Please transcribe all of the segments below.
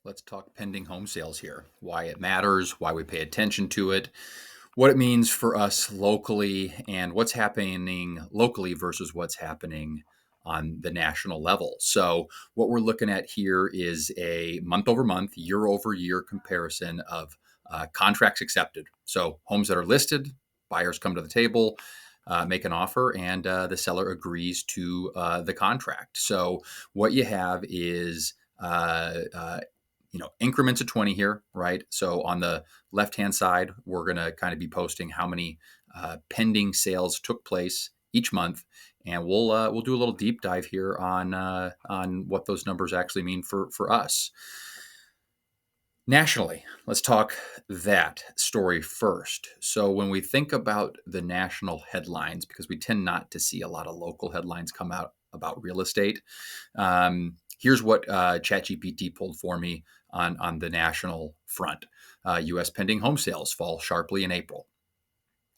Let's talk pending home sales here. Why it matters, why we pay attention to it, what it means for us locally, and what's happening locally versus what's happening on the national level. So, what we're looking at here is a month over month, year over year comparison of contracts accepted. So, homes that are listed, buyers come to the table, make an offer, and the seller agrees to the contract. So, what you have is increments of 20 here, right? So on the left hand side, we're going to kind of be posting how many pending sales took place each month, and we'll do a little deep dive here on what those numbers actually mean for us. Nationally, let's talk that story first. So, when we think about the national headlines, because we tend not to see a lot of local headlines come out about real estate, here's what ChatGPT pulled for me on the national front. U.S. pending home sales fall sharply in April.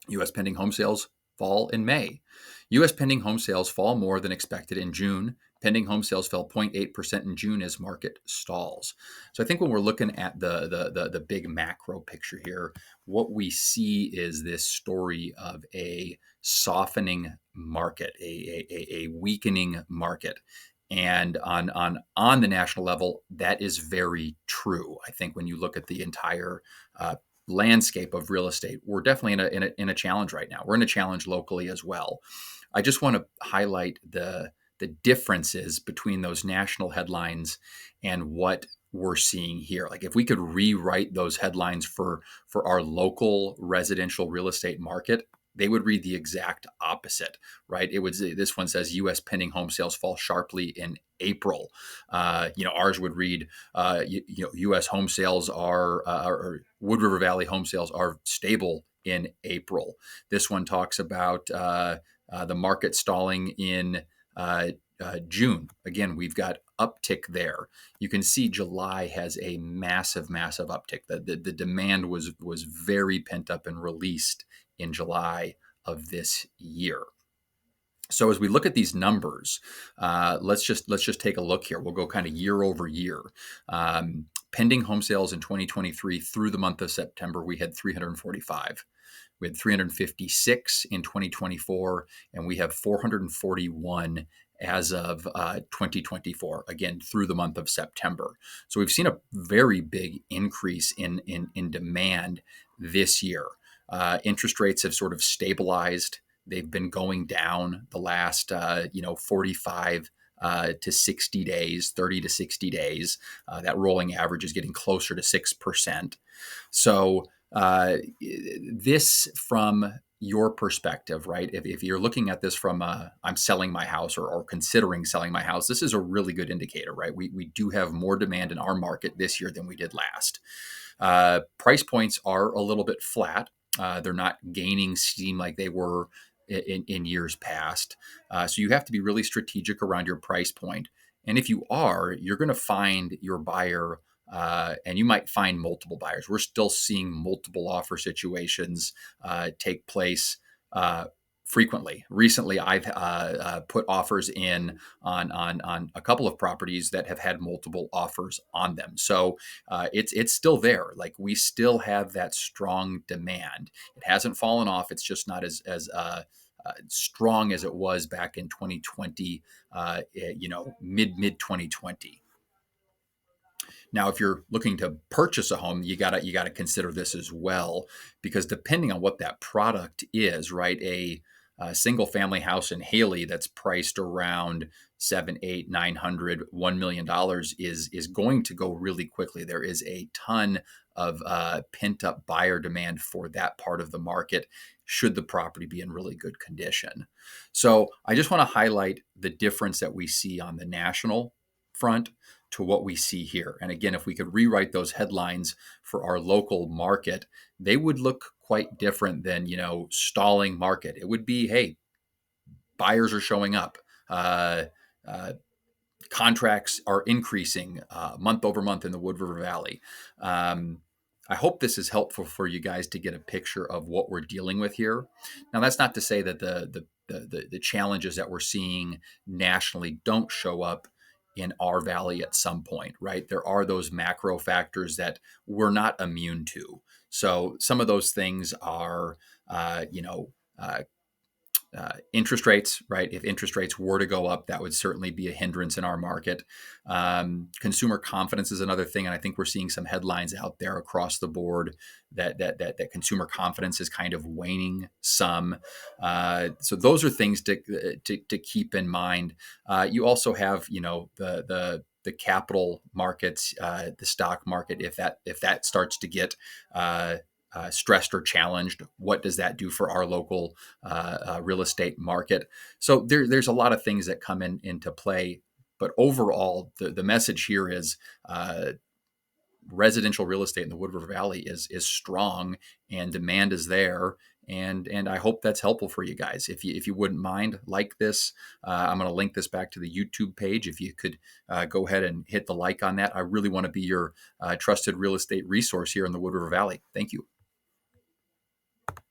U.S. pending home sales fall in May. U.S. pending home sales fall more than expected in June. Pending home sales fell 0.8% in June as market stalls. So I think when we're looking at the big macro picture here, what we see is this story of a softening market, a weakening market. And on the national level, that is very true. I think when you look at the entire landscape of real estate, we're definitely in a challenge right now. We're in a challenge locally as well. I just want to highlight the differences between those national headlines and what we're seeing here. Like if we could rewrite those headlines for our local residential real estate market, they would read the exact opposite, right? It would. This one says U.S. pending home sales fall sharply in April. Ours would read, U.S. home sales or Wood River Valley home sales are stable in April. This one talks about the market stalling in June. Again, we've got uptick there. You can see July has a massive uptick. The demand was very pent up and released in July of this year. So as we look at these numbers, let's just take a look here. We'll go kind of year over year. Pending home sales in 2023 through the month of September, we had 345. We had 356 in 2024, and we have 441 as of 2024, again, through the month of September. So we've seen a very big increase in demand this year. Interest rates have sort of stabilized. They've been going down the last, 45 to 60 days, 30 to 60 days. That rolling average is getting closer to 6%. So this from your perspective, right? If you're looking at this from I'm selling my house or considering selling my house, this is a really good indicator, right? We do have more demand in our market this year than we did last. Price points are a little bit flat. They're not gaining steam like they were in years past. So you have to be really strategic around your price point. And if you are, you're going to find your buyer, and you might find multiple buyers. We're still seeing multiple offer situations take place frequently. Recently, I've put offers in on a couple of properties that have had multiple offers on them. So it's still there. Like we still have that strong demand. It hasn't fallen off. It's just not as strong as it was back in 2020. Mid 2020. Now, if you're looking to purchase a home, you gotta consider this as well, because depending on what that product is, right? A single family house in Haley that's priced around 7, 8, 900, $1 million is going to go really quickly. There is a ton of pent up buyer demand for that part of the market, should the property be in really good condition. So I just want to highlight the difference that we see on the national front to what we see here. And again, if we could rewrite those headlines for our local market, they would look quite different than, stalling market. It would be, hey, buyers are showing up. Contracts are increasing month over month in the Wood River Valley. I hope this is helpful for you guys to get a picture of what we're dealing with here. Now, that's not to say that the challenges that we're seeing nationally don't show up in our valley at some point, right? There are those macro factors that we're not immune to. So some of those things are, uh, you know, uh, interest rates, right? If interest rates were to go up, that would certainly be a hindrance in our market. Consumer confidence is another thing, and I think we're seeing some headlines out there across the board that consumer confidence is kind of waning some. So those are things to keep in mind. You also have, the capital markets, the stock market. If that starts to get stressed or challenged, what does that do for our local real estate market? So there's a lot of things that come into play. But overall, the message here is residential real estate in the Wood River Valley is strong and demand is there. And I hope that's helpful for you guys. If you wouldn't mind, like this, I'm going to link this back to the YouTube page. If you could go ahead and hit the like on that, I really want to be your trusted real estate resource here in the Wood River Valley. Thank you.